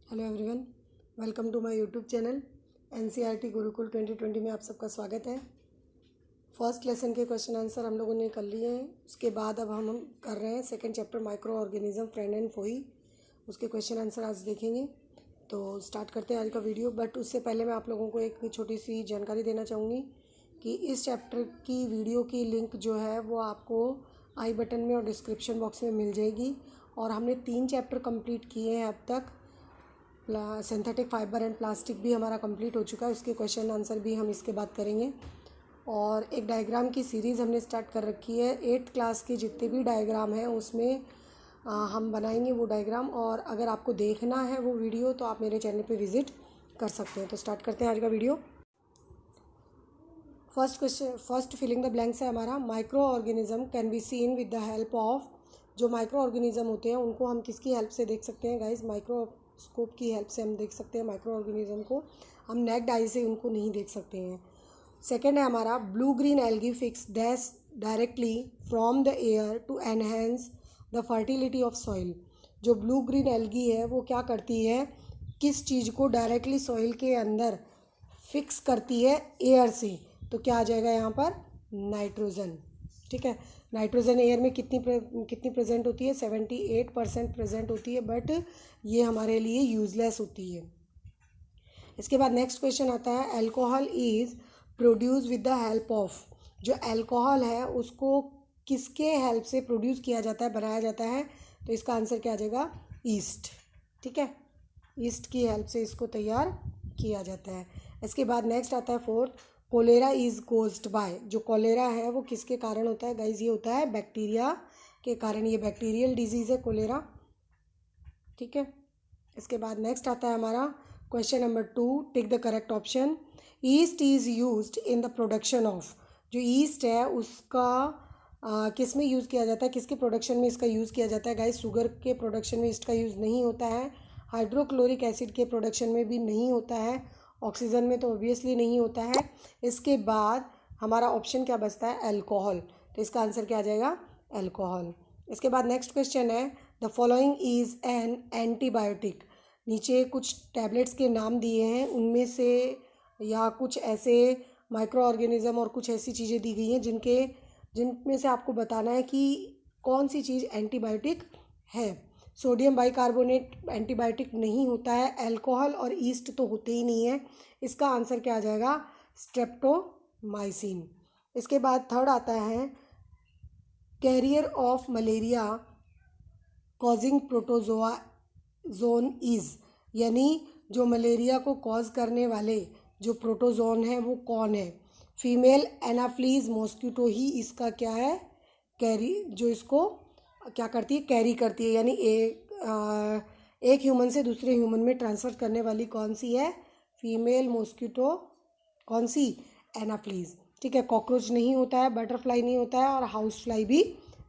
Hello everyone, welcome to my YouTube channel NCERT Gurukul 2020 में आप सबका स्वागत है। फर्स्ट लेसन के क्वेश्चन आंसर हम लोगों ने कर लिए हैं। उसके बाद अब हम कर रहे हैं second chapter micro organism friend and foe. उसके क्वेश्चन आंसर आज देखेंगे। तो स्टार्ट करते हैं आज का वीडियो। बट उससे पहले मैं आप लोगों को एक छोटी सी जानकारी देना चाहूँगी कि इस चैप्टर की वीडियो की लिंक जो है वो आपको आई बटन में और डिस्क्रिप्शन बॉक्स में मिल जाएगी। और हमने 3 चैप्टर कंप्लीट किए हैं अब तक। सिंथेटिक फाइबर एंड प्लास्टिक भी हमारा कंप्लीट हो चुका है, उसके क्वेश्चन आंसर भी हम इसके बाद करेंगे। और एक डायग्राम की सीरीज़ हमने स्टार्ट कर रखी है। 8th क्लास के जितने भी डायग्राम हैं उसमें हम बनाएंगे वो डायग्राम। और अगर आपको देखना है वो वीडियो तो आप मेरे चैनल पे विज़िट कर सकते हैं। तो स्टार्ट करते हैं आज का video. First filling the blanks है हमारा। Micro organism can be seen with the help of. जो माइक्रो ऑर्गेनिज्म होते हैं उनको हम किसकी हेल्प से देख सकते हैं गाइज? माइक्रोस्कोप की हेल्प से हम देख सकते हैं माइक्रो ऑर्गेनिज्म को। हम नेक्ड आई से उनको नहीं देख सकते हैं। सेकेंड है हमारा blue green algae fix dash directly from the air to enhance the fertility of soil. जो ब्लू ग्रीन एल्गी है वो क्या करती है, किस चीज़ को डायरेक्टली सॉइल के अंदर फिक्स करती है? एयर से। तो क्या आ जाएगा यहाँ पर? नाइट्रोजन। ठीक है, नाइट्रोजन एयर में कितनी प्रेजेंट होती है? 78% प्रेजेंट होती है। बट ये हमारे लिए यूजलेस होती है। इसके बाद नेक्स्ट क्वेश्चन आता है alcohol is produce with the help of. जो अल्कोहल है उसको किसके हेल्प से प्रोड्यूस किया जाता है, बनाया जाता है? तो इसका आंसर क्या आ जाएगा? ईस्ट। ठीक है, ईस्ट की हेल्प से इसको तैयार किया जाता है। इसके बाद नेक्स्ट आता है fourth, cholera is caused by. जो कोलेरा है वो किसके कारण होता है गाइज? ये होता है बैक्टीरिया के कारण। ये बैक्टीरियल डिजीज़ है कोलेरा। ठीक है, इसके बाद नेक्स्ट आता है हमारा question number 2, tick the correct option. East is used in the production of. जो ईस्ट है उसका किस में यूज़ किया जाता है, किसके प्रोडक्शन में इसका यूज़ किया जाता है गाइज? शुगर के प्रोडक्शन में ईस्ट का यूज़ नहीं होता है। हाइड्रोक्लोरिक एसिड के प्रोडक्शन में भी नहीं होता है। ऑक्सीजन में तो ऑब्वियसली नहीं होता है। इसके बाद हमारा ऑप्शन क्या बचता है? अल्कोहल। तो इसका आंसर क्या आ जाएगा? अल्कोहल। इसके बाद नेक्स्ट क्वेश्चन है the following is an antibiotic. नीचे कुछ टैबलेट्स के नाम दिए हैं, उनमें से या कुछ ऐसे माइक्रो ऑर्गेनिज्म और कुछ ऐसी चीज़ें दी गई हैं जिनमें से आपको बताना है कि कौन सी चीज़ एंटीबायोटिक है। सोडियम बाइकार्बोनेट एंटीबायोटिक नहीं होता है। अल्कोहल और ईस्ट तो होते ही नहीं है। इसका आंसर क्या आ जाएगा? स्ट्रेप्टोमाइसिन। इसके बाद थर्ड आता है carrier of malaria causing protozoa zone is. यानी जो मलेरिया को कॉज करने वाले जो प्रोटोजोन है वो कौन है? फीमेल एनाफ्लीज मॉस्किटो ही इसका क्या है? कैरी, जो इसको क्या करती है? कैरी करती है। यानी एक ह्यूमन से दूसरे ह्यूमन में ट्रांसफ़र करने वाली कौन सी है? Female mosquito. कौन सी? एनाफ्लीज। ठीक है, कॉकरोच नहीं होता है, बटरफ्लाई नहीं होता है और हाउस फ्लाई भी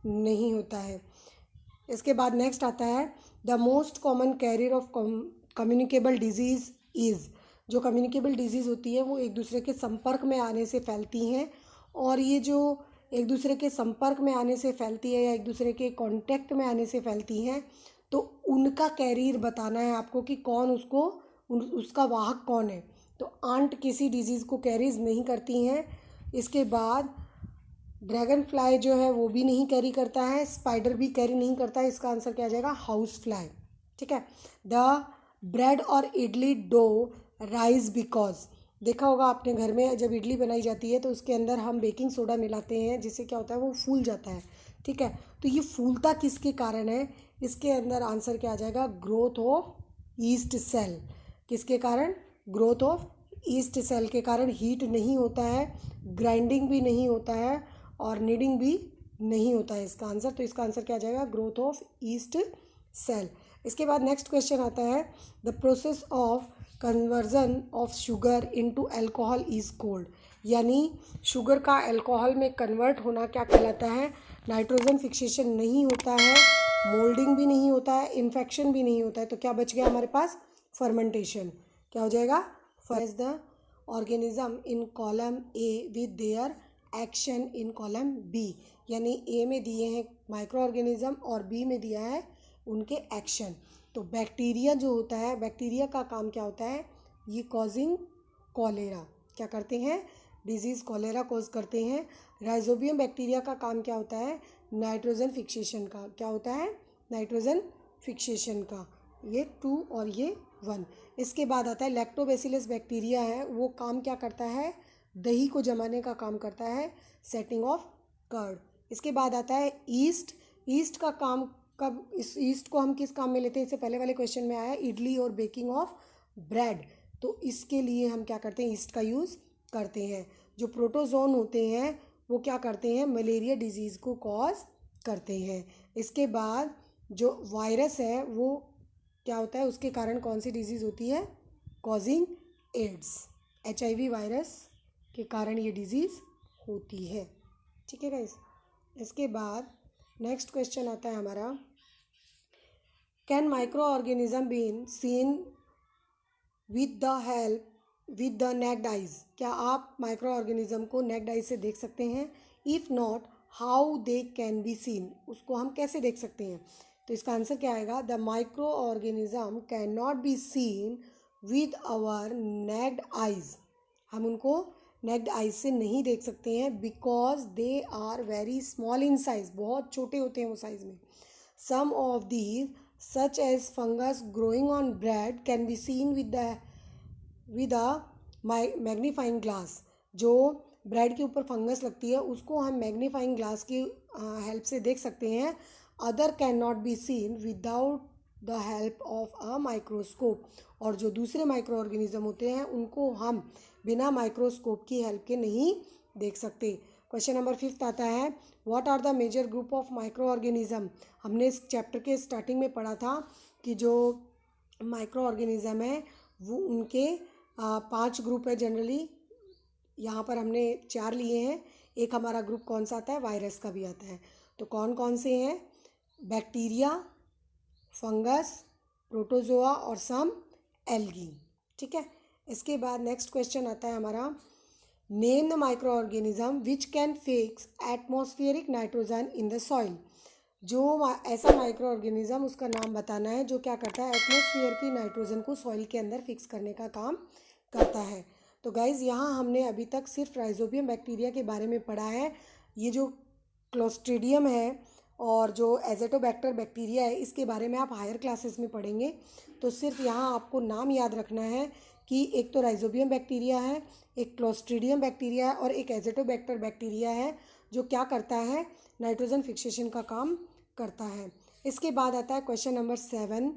नहीं होता है। इसके बाद नेक्स्ट आता है the most common carrier of communicable disease is. जो कम्युनिकेबल डिजीज़ होती है वो एक दूसरे के संपर्क में आने से फैलती हैं। और ये जो एक दूसरे के संपर्क में आने से फैलती है या एक दूसरे के कांटेक्ट में आने से फैलती हैं, तो उनका कैरियर बताना है आपको कि कौन उसका वाहक कौन है। तो आंट किसी डिजीज़ को कैरीज नहीं करती हैं। इसके बाद ड्रैगन फ्लाई जो है वो भी नहीं कैरी करता है, स्पाइडर भी कैरी नहीं करता है। इसका आंसर क्या आ जाएगा? House fly. ठीक है, द ब्रेड और इडली डो राइज बिकॉज। देखा होगा आपने घर में जब इडली बनाई जाती है तो उसके अंदर हम बेकिंग सोडा मिलाते हैं, जिससे क्या होता है? वो फूल जाता है। ठीक है, तो ये फूलता किसके कारण है? इसके अंदर आंसर क्या आ जाएगा? Growth of yeast cell. किसके कारण? ग्रोथ ऑफ ईस्ट सेल के कारण। हीट नहीं होता है, ग्राइंडिंग भी नहीं होता है और नीडिंग भी नहीं होता है इसका आंसर। तो इसका आंसर क्या आ जाएगा? Growth of yeast cell. इसके बाद नेक्स्ट क्वेश्चन आता है the process of conversion of sugar into alcohol is called. यानी शुगर का अल्कोहल में कन्वर्ट होना क्या कहलाता है? नाइट्रोजन फिक्सेशन नहीं होता है, मोल्डिंग भी नहीं होता है, इन्फेक्शन भी नहीं होता है। तो क्या बच गया हमारे पास? फर्मेंटेशन। क्या हो जाएगा? First the organism in column A with their action in column B. यानी ए में दिए हैं माइक्रो ऑर्गेनिज्म और बी में दिया है उनके एक्शन। तो बैक्टीरिया जो होता है, बैक्टीरिया का काम क्या होता है, ये कॉजिंग कॉलेरा, क्या करते हैं, डिजीज़ कॉलेरा कॉज करते हैं। राइजोबियम बैक्टीरिया का काम क्या होता है, नाइट्रोजन फिक्सेशन का, क्या होता है, नाइट्रोजन फिक्सेशन का। ये 2 और ये 1। इसके बाद आता है लैक्टोबैसिलस बैक्टीरिया है, वो काम क्या करता है, दही को जमाने का काम करता है, सेटिंग ऑफ कर्ड। इसके बाद आता है ईस्ट। ईस्ट का काम कब, इस ईस्ट को हम किस काम में लेते हैं, इससे पहले वाले क्वेश्चन में आया इडली और बेकिंग ऑफ ब्रेड। तो इसके लिए हम क्या करते हैं, ईस्ट का यूज़ करते हैं। जो प्रोटोजोन होते हैं वो क्या करते हैं, मलेरिया डिजीज़ को कॉज करते हैं। इसके बाद जो वायरस है वो क्या होता है, उसके कारण कौन सी डिजीज़ होती है, कॉजिंग एड्स। HIV वायरस के कारण ये डिजीज़ होती है। ठीक है गाइस। इसके बाद नेक्स्ट क्वेश्चन आता है हमारा, can micro organism been seen with the naked eyes, क्या आप माइक्रो ऑर्गेनिज्म को नेक्ड आइज से देख सकते हैं, if not how they can be seen, उसको हम कैसे देख सकते हैं। तो इसका आंसर क्या आएगा, the micro organism can not be seen with our naked eyes, हम उनको नेक्ड आइज से नहीं देख सकते हैं, because they are very small in size, बहुत छोटे होते हैं वो साइज में। Some of these such as fungus growing on bread can be seen with a magnifying glass. जो ब्रेड के ऊपर फंगस लगती है उसको हम मैग्नीफाइंग ग्लास की हेल्प से देख सकते हैं। Other can not be scene without the help of a microscope, और जो दूसरे माइक्रो ऑर्गेनिज्म होते हैं उनको हम बिना माइक्रोस्कोप की हेल्प के नहीं देख सकते। क्वेश्चन नंबर 5 आता है, what are the major group of micro organism. हमने इस चैप्टर के स्टार्टिंग में पढ़ा था कि जो माइक्रो ऑर्गेनिज्म है वो उनके 5 ग्रुप है जनरली, यहाँ पर हमने 4 लिए हैं। एक हमारा ग्रुप कौन सा आता है, वायरस का भी आता है। तो कौन कौन से हैं, बैक्टीरिया, फंगस, प्रोटोजोआ और सम एल्गी। ठीक है। इसके बाद नेक्स्ट क्वेश्चन आता है हमारा, name the micro organism which can fix atmospheric nitrogen in the soil. जो ऐसा माइक्रो ऑर्गेनिज्म, उसका नाम बताना है जो क्या करता है, एटमॉस्फेयर की नाइट्रोजन को सॉइल के अंदर फिक्स करने का काम करता है। तो गाइज़ यहाँ हमने अभी तक सिर्फ राइजोबियम बैक्टीरिया के बारे में पढ़ा है। ये जो क्लोस्ट्रीडियम है और जो एजेटोबैक्टर बैक्टीरिया है इसके बारे में आप हायर क्लासेस में पढ़ेंगे। तो सिर्फ यहाँ आपको नाम याद रखना है कि एक तो राइजोबियम बैक्टीरिया है, एक क्लोस्ट्रीडियम बैक्टीरिया है और एक एजेटोबैक्टर बैक्टीरिया है जो क्या करता है, नाइट्रोजन फिक्सेशन का काम करता है। इसके बाद आता है question number 7,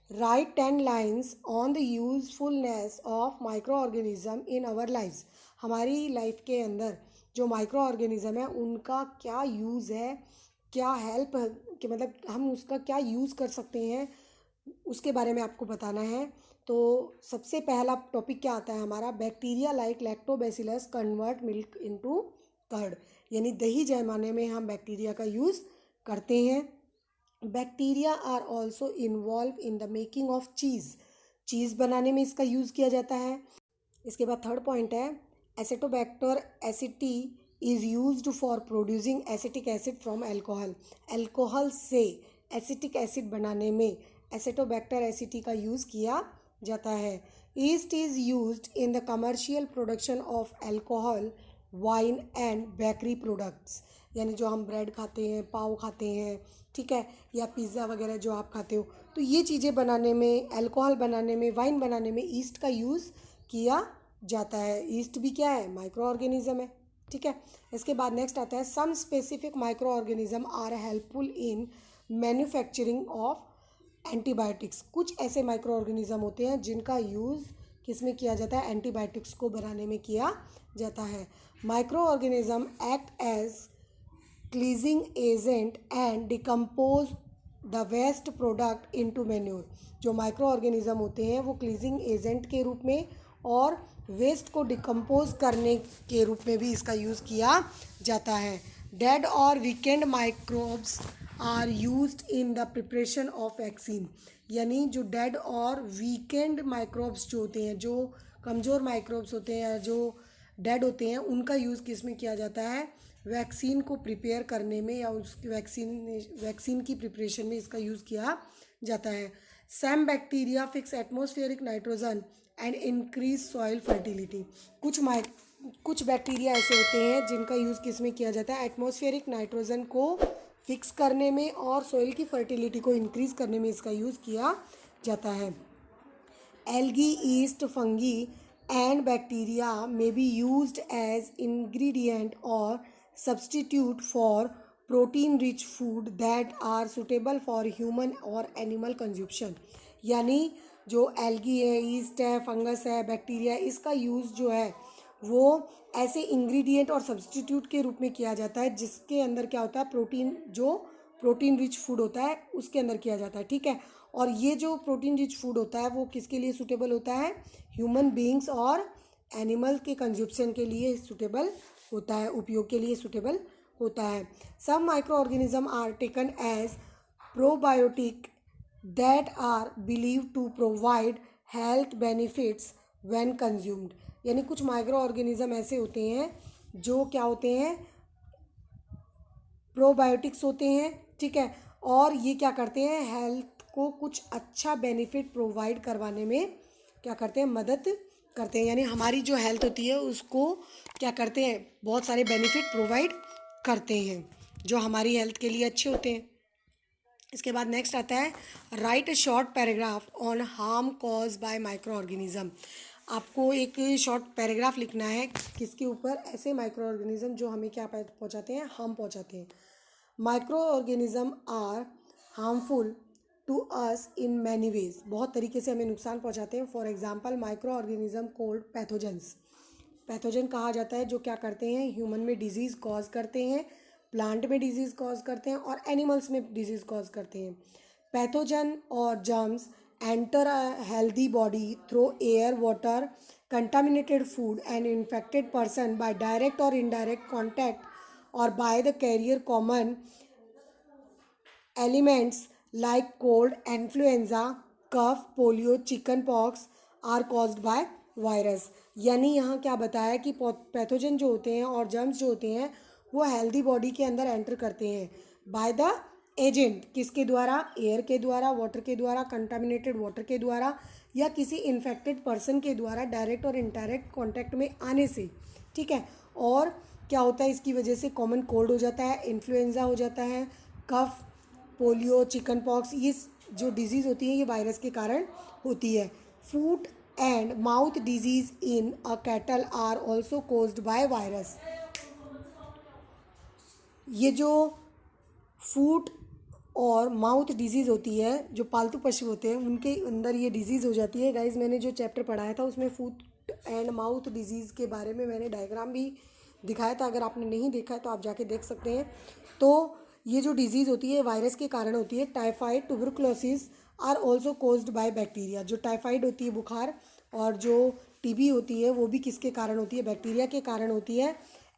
write 10 lines on the usefulness of micro organism in our lifes. हमारी लाइफ के अंदर जो माइक्रो ऑर्गेनिज्म है उनका क्या यूज़ है, क्या हेल्प कि मतलब हम उसका क्या यूज़ कर सकते हैं, उसके बारे में आपको बताना है। तो सबसे पहला टॉपिक क्या आता है हमारा, bacteria like lactobacillus convert milk into curd, यानी दही जमाने में हम बैक्टीरिया का यूज़ करते हैं। Bacteria are also involve in the making of cheese बनाने में इसका यूज़ किया जाता है। इसके बाद थर्ड पॉइंट है, acetobacter aceti is used for producing acetic acid from alcohol. Alcohol से एसिटिक एसिड बनाने में एसिटोबैक्टर एसिटी का यूज़ किया जाता है। Yeast is used in the commercial production of alcohol, wine and bakery products, यानी जो हम ब्रेड खाते हैं, पाव खाते हैं, ठीक है, या पिज़्ज़ा वगैरह जो आप खाते हो, तो ये चीज़ें बनाने में, अल्कोहल बनाने में, वाइन बनाने में ईस्ट का यूज़ किया जाता है। ईस्ट भी क्या है, माइक्रो ऑर्गेनिज्म है। ठीक है। इसके बाद नेक्स्ट आता है, some specific micro organism are helpful in manufacturing of antibiotics. कुछ ऐसे माइक्रो ऑर्गेनिज्म होते हैं जिनका यूज़ किस में किया जाता है, एंटीबायोटिक्स को बनाने में किया जाता है। Micro organism act as cleansing agent and decompose the waste product into manure. जो माइक्रो ऑर्गेनिज्म होते हैं वो क्लीजिंग एजेंट के रूप में और वेस्ट को डिकम्पोज करने के रूप में भी इसका यूज़ किया जाता है। डेड और weakened microbes are used in the preparation of vaccine, यानी जो डेड और वीकेंड माइक्रोब्स जो होते हैं, जो कमज़ोर माइक्रोब्स होते हैं या जो डेड होते हैं, उनका यूज़ किस में किया जाता है, वैक्सीन को प्रिपेयर करने में या उस वैक्सीन की प्रिपरेशन में इसका यूज़ किया जाता है। Some bacteria fix atmospheric nitrogen and increase soil fertility. कुछ बैक्टीरिया ऐसे होते हैं जिनका यूज़ किस में किया जाता है, एटमॉस्फेरिक नाइट्रोजन को फिक्स करने में और सॉइल की फर्टिलिटी को इंक्रीज करने में इसका यूज़ किया जाता है। Algae, east, fungi and bacteria may be used as ingredient or substitute for protein rich food that are suitable for human or animal consumption। यानी जो एल्गी है, ईस्ट है, फंगस है, बैक्टीरिया, इसका यूज़ जो है वो ऐसे इंग्रेडिएंट और सब्स्टिट्यूट के रूप में किया जाता है जिसके अंदर क्या होता है, प्रोटीन, जो प्रोटीन रिच फूड होता है उसके अंदर किया जाता है, ठीक है। और ये जो प्रोटीन रिच फूड होता है वो किसके लिए सूटेबल होता है, ह्यूमन बीइंग्स और एनिमल के कंज्यूप्शन के लिए सूटेबल होता है, उपयोग के लिए सूटेबल होता है। Some micro organism are taken as probiotic that are believe to provide health benefits when consumed. यानी कुछ माइक्रो ऑर्गेनिज्म ऐसे होते हैं जो क्या होते हैं, प्रोबायोटिक्स होते हैं, ठीक है। और ये क्या करते हैं, हेल्थ को कुछ अच्छा बेनिफिट प्रोवाइड करवाने में क्या करते हैं, मदद करते हैं। यानी हमारी जो हेल्थ होती है उसको क्या करते हैं, बहुत सारे बेनिफिट प्रोवाइड करते हैं जो हमारी हेल्थ के लिए अच्छे होते हैं। इसके बाद नेक्स्ट आता है right a short paragraph on harm cause by micro organism. आपको एक शॉर्ट पैराग्राफ लिखना है किसके ऊपर, ऐसे माइक्रो ऑर्गेनिज्म जो हमें क्या पहुंचाते हैं, हार्म पहुंचाते हैं। Micro organism are harmful to us in many ways, बहुत तरीके से हमें नुकसान पहुंचाते हैं। For example micro organism called pathogens, pathogen कहा जाता है जो क्या करते हैं, ह्यूमन में डिजीज़ कॉज करते हैं, प्लांट में डिजीज़ कॉज करते हैं और एनिमल्स में डिजीज़ कॉज करते हैं। पैथोजन और germs enter a healthy body through air, water, contaminated food and infected person by direct और इनडायरेक्ट कॉन्टैक्ट और by the carrier common elements like cold, influenza, cough, polio, chicken pox are caused by virus. यानी यहाँ क्या बताया कि pathogen जो होते हैं और जर्म्स जो होते हैं वो हेल्दी बॉडी के अंदर एंटर करते हैं बाय द एजेंट, किसके द्वारा, एयर के द्वारा, वाटर के द्वारा, कंटामिनेटेड वाटर के द्वारा या किसी इन्फेक्टेड पर्सन के द्वारा डायरेक्ट और इनडायरेक्ट कॉन्टैक्ट में आने से, ठीक है। और क्या होता है, इसकी वजह से कॉमन कोल्ड हो जाता है, इन्फ्लुएंजा हो जाता है, कफ, पोलियो, चिकन पॉक्स, ये जो डिजीज़ होती है ये वायरस के कारण होती है। Foot and mouth disease in a cattle are also caused by virus. ये जो फूट और माउथ डिजीज़ होती है, जो पालतू पशु होते हैं उनके अंदर ये डिजीज़ हो जाती है। गाइज मैंने जो चैप्टर पढ़ाया था उसमें फूट एंड माउथ डिजीज़ के बारे में मैंने डायग्राम भी दिखाया था, अगर आपने नहीं देखा है तो आप जाके देख सकते हैं। तो ये जो डिजीज़ होती है वायरस के कारण होती है। Typhoid, tuberculosis are also caused by bacteria. जो टाइफाइड होती है बुखार, और जो टीबी होती है वो भी किसके कारण होती है, बैक्टीरिया के कारण होती है।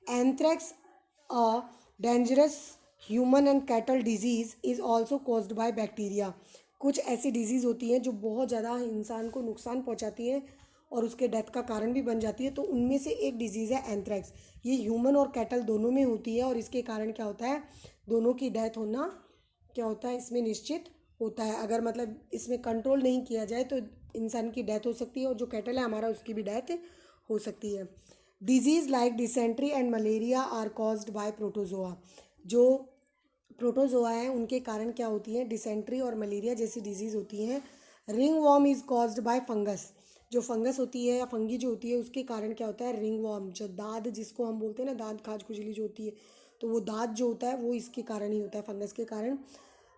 Anthrax a dangerous human and cattle disease is also caused by bacteria. कुछ ऐसी डिजीज़ होती हैं जो बहुत ज़्यादा इंसान को नुकसान पहुंचाती हैं और उसके डेथ का कारण भी बन जाती है। तो उनमें से एक डिजीज़ है एंथ्रेक्स। ये ह्यूमन और कैटल दोनों में होती है और इसके कारण क्या होता है, दोनों की डेथ होना क्या होता है, इसमें निश्चित होता है। अगर मतलब इसमें कंट्रोल नहीं किया जाए तो इंसान की डेथ हो सकती है और जो कैटल है हमारा उसकी भी डेथ हो सकती है। Disease like dysentery and malaria are caused by protozoa. जो प्रोटोजोआ हैं उनके कारण क्या होती है, डिसेंट्री और मलेरिया जैसी डिजीज़ होती हैं। Ringworm is caused by fungus. जो फंगस होती है या फंगी जो होती है उसके कारण क्या होता है, रिंग वॉर्म, जो दाद जिसको हम बोलते हैं ना, दाद खाज खुजली जो होती है, तो वो दाद जो होता है वो इसके कारण ही होता है, फंगस के कारण।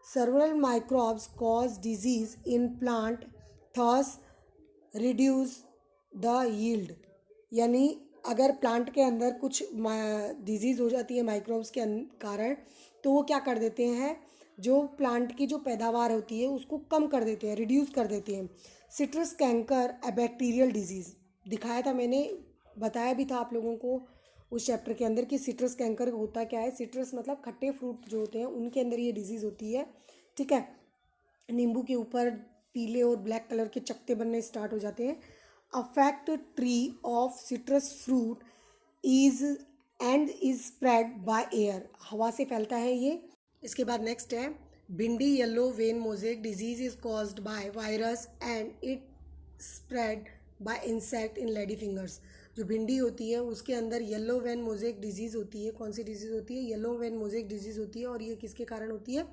Several microbes cause disease in plant thus reduce the yield. यानी अगर प्लांट के अंदर कुछ डिजीज़ हो जाती है माइक्रोब्स के कारण, तो वो क्या कर देते हैं, जो प्लांट की जो पैदावार होती है उसको कम कर देते हैं, रिड्यूस कर देते हैं। सिट्रस कैंकर ए बैक्टीरियल डिजीज़, दिखाया था मैंने, बताया भी था आप लोगों को उस चैप्टर के अंदर कि सिट्रस कैंकर होता क्या है। सिट्रस मतलब खट्टे फ्रूट जो होते हैं उनके अंदर ये डिजीज़ होती है, ठीक है। नींबू के ऊपर पीले और ब्लैक कलर के चकते बनने स्टार्ट हो जाते हैं। Affect tree of citrus fruit is and is spread by air, हवा से फैलता है ये। इसके बाद नेक्स्ट है भिंडी yellow vein mosaic disease is caused by virus and it spread by insect in lady fingers. जो भिंडी होती है उसके अंदर येलो वेन मोजेक डिजीज़ होती है। कौन सी डिजीज़ होती है? येलो वेन मोजेक डिजीज़ होती है। और ये किसके कारण होती है?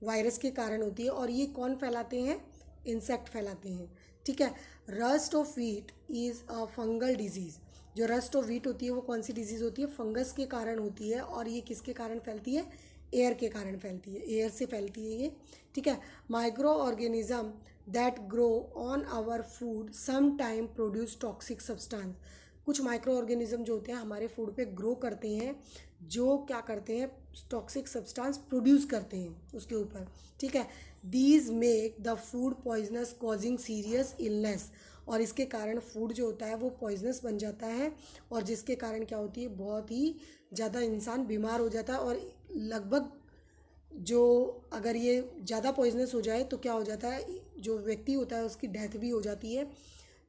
वायरस के कारण होती है। और ये कौन फैलाते हैं? इंसेक्ट फैलाते हैं। ठीक है। Rust of wheat is a fungal disease. जो रस्ट ऑफ व्हीट होती है वो कौन सी डिजीज़ होती है? फंगस के कारण होती है। और ये किसके कारण फैलती है? एयर के कारण फैलती है, एयर से फैलती है ये। ठीक है। Micro organism that grow on our food some time produce toxic substance. कुछ माइक्रो ऑर्गेनिज्म जो होते हैं हमारे फूड पे ग्रो करते हैं, जो क्या करते हैं? टॉक्सिक सब्सटेंस प्रोड्यूस करते हैं उसके ऊपर। ठीक है। These make the food poisonous causing serious illness. और इसके कारण फूड जो होता है वो पॉइजनस बन जाता है, और जिसके कारण क्या होती है? बहुत ही ज़्यादा इंसान बीमार हो जाता है। और लगभग जो अगर ये ज़्यादा पॉइजनस हो जाए तो क्या हो जाता है? जो व्यक्ति होता है उसकी डेथ भी हो जाती है।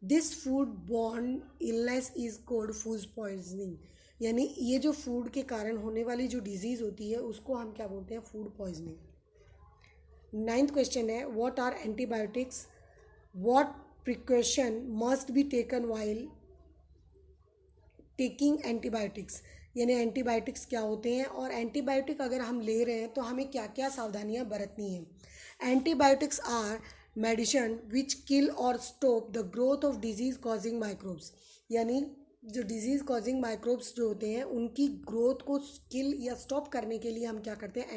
This food borne illness is called food poisoning. यानी ये जो फूड के कारण होने वाली जो डिजीज़ होती है उसको हम क्या बोलते हैं? Food poisoning. 9th क्वेश्चन है, what are antibiotics? What precaution must be taken while taking antibiotics. यानी एंटीबायोटिक्स क्या होते हैं, और एंटीबायोटिक अगर हम ले रहे हैं तो हमें क्या क्या सावधानियां बरतनी हैं। एंटीबायोटिक्स आर मेडिसिन विच किल और stop the growth of disease causing microbes. यानी जो डिजीज कॉजिंग माइक्रोब्स जो होते हैं उनकी ग्रोथ को किल या स्टॉप करने के लिए हम क्या करते हैं?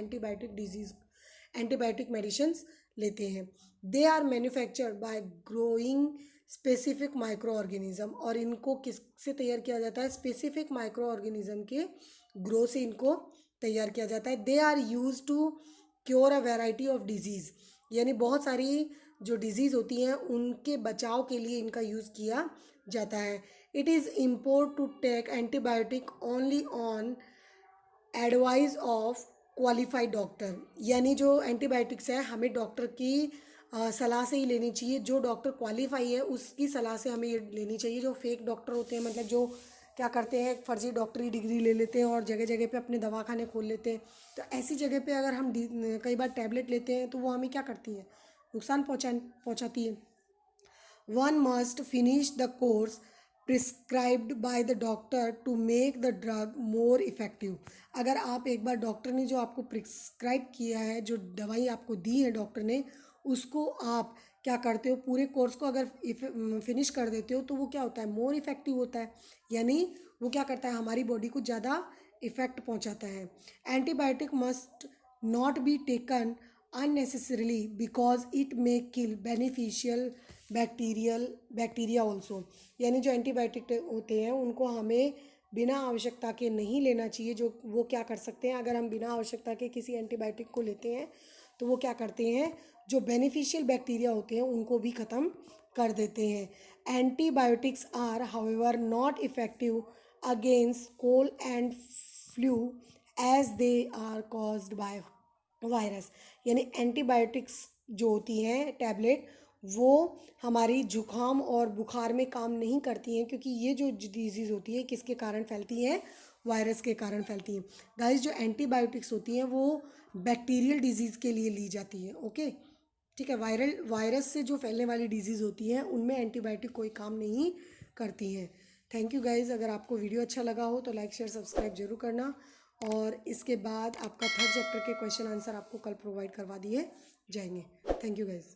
एंटीबायोटिक मेडिसिन्स लेते हैं। They are manufactured by growing specific micro organism. और इनको किससे तैयार किया जाता है? स्पेसिफिक माइक्रो ऑर्गेनिज्म के ग्रो से इनको तैयार किया जाता है। They are use to cure a variety of disease. यानी बहुत सारी जो डिजीज़ होती हैं उनके बचाव के लिए इनका यूज़ किया जाता है। It is import to take antibiotic only on advice of qualified doctor. यानी जो एंटीबायोटिक्स है हमें डॉक्टर की सलाह से ही लेनी चाहिए। जो डॉक्टर क्वालिफाई है उसकी सलाह से हमें ये लेनी चाहिए। जो फेक डॉक्टर होते हैं, मतलब जो क्या करते हैं, फर्जी डॉक्टरी डिग्री ले लेते हैं और जगह जगह पे अपने दवाखाने खोल लेते हैं, तो ऐसी जगह पे अगर हम कई बार टैबलेट लेते हैं तो वो हमें क्या करती है? नुकसान पहुंचाती है। One must finish the course prescribed by the doctor to make the drug more effective। अगर आप एक बार डॉक्टर ने जो आपको प्रिस्क्राइब किया है, जो दवाई आपको दी है डॉक्टर ने, उसको आप क्या करते हो? पूरे कोर्स को अगर फिनिश कर देते हो तो वो क्या होता है? मोर इफेक्टिव होता है। यानी वो क्या करता है? हमारी बॉडी को ज़्यादा इफेक्ट पहुंचाता है। Antibiotic must not be taken unnecessarily because it may kill beneficial bacteria also. यानी जो एंटीबायोटिक होते हैं उनको हमें बिना आवश्यकता के नहीं लेना चाहिए। जो वो क्या कर सकते हैं? अगर हम बिना आवश्यकता के किसी एंटीबायोटिक को लेते हैं तो वो क्या करते हैं? जो बेनिफिशियल बैक्टीरिया होते हैं उनको भी ख़त्म कर देते हैं। Antibiotics are however not effective against cold and flu as they are caused by virus. यानी एंटीबायोटिक्स जो होती हैं टैबलेट, वो हमारी जुखाम और बुखार में काम नहीं करती हैं, क्योंकि ये जो डिजीज़ होती है किसके कारण फैलती हैं? वायरस के कारण फैलती हैं। गाइस, जो एंटीबायोटिक्स होती हैं वो बैक्टीरियल डिजीज़ के लिए ली जाती है। ओके, ठीक है। वायरस से जो फैलने वाली डिजीज़ होती हैं उनमें एंटीबायोटिक कोई काम नहीं करती हैं। Thank you guys. अगर आपको वीडियो अच्छा लगा हो तो लाइक शेयर सब्सक्राइब जरूर करना। और इसके बाद आपका 3rd चैप्टर के क्वेश्चन आंसर आपको कल प्रोवाइड करवा दिए जाएंगे। Thank you guys.